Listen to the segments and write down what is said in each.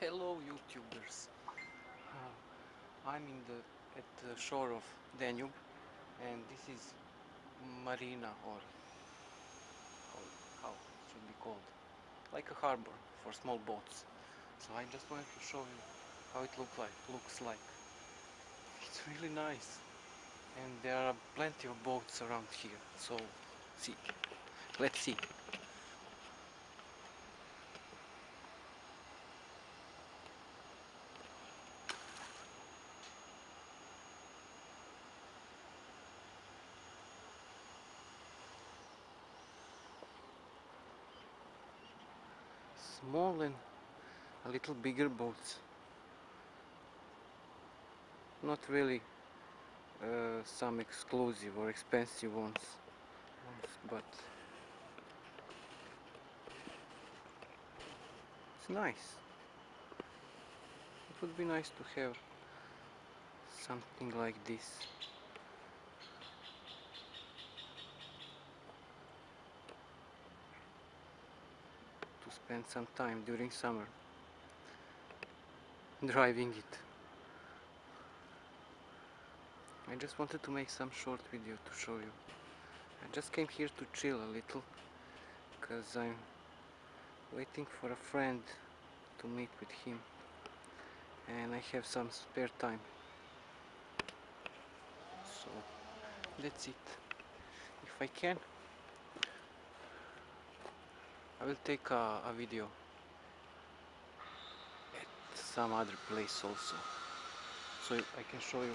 Hello YouTubers. I'm at the shore of Danube, and this is marina, or how it should be called, like a harbor for small boats. So I just wanted to show you how it looks like. It's really nice, and there are plenty of boats around here. So see, let's see. Small and a little bigger boats. Not really some exclusive or expensive ones, but it's nice. It would be nice to have something like this. To spend some time during summer driving it. I just wanted to make some short video to show you. I just came here to chill a little because I'm waiting for a friend to meet with him, and I have some spare time. So that's it. If I can, I will take a video at some other place also, so I can show you.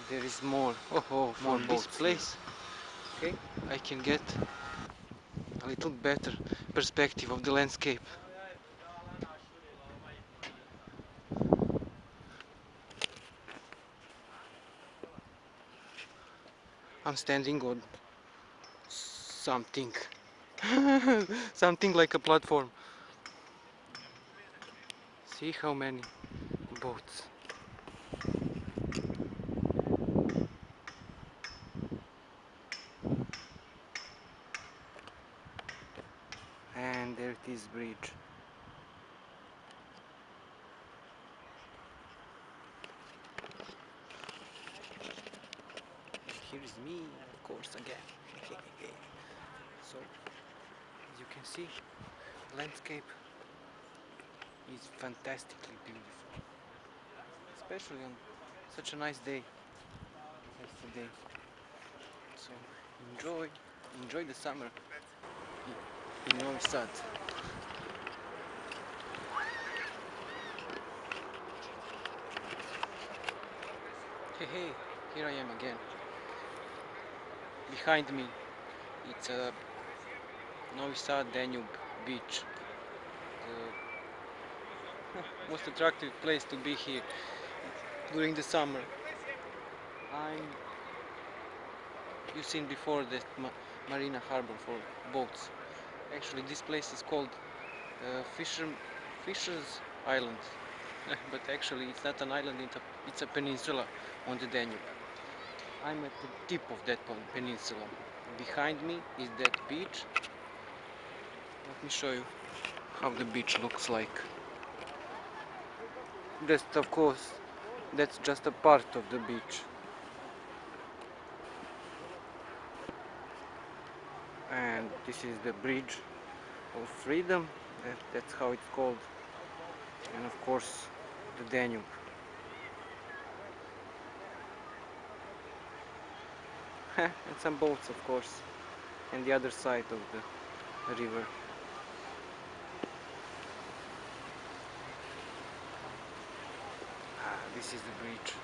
There is more more From boats this place here. Okay, I can get a little better perspective of the landscape. I'm standing on something something like a platform. See how many boats. And there it is, bridge. Here is me, of course, again. So, as you can see, the landscape is fantastically beautiful, especially on such a nice day as today. So enjoy the summer in Novi Sad. Hey, here I am again. Behind me, it's a Novi Sad Danube beach. The most attractive place to be here during the summer. You've seen before the marina harbor for boats. Actually, this place is called Fisher's Island, but actually it's not an island, it's a peninsula on the Danube. I'm at the tip of that peninsula. Behind me is that beach. Let me show you how the beach looks like. Of course, that's just a part of the beach. And this is the Bridge of Freedom, that's how it's called. And of course, the Danube. And some boats, of course, and the other side of the river. This is the bridge.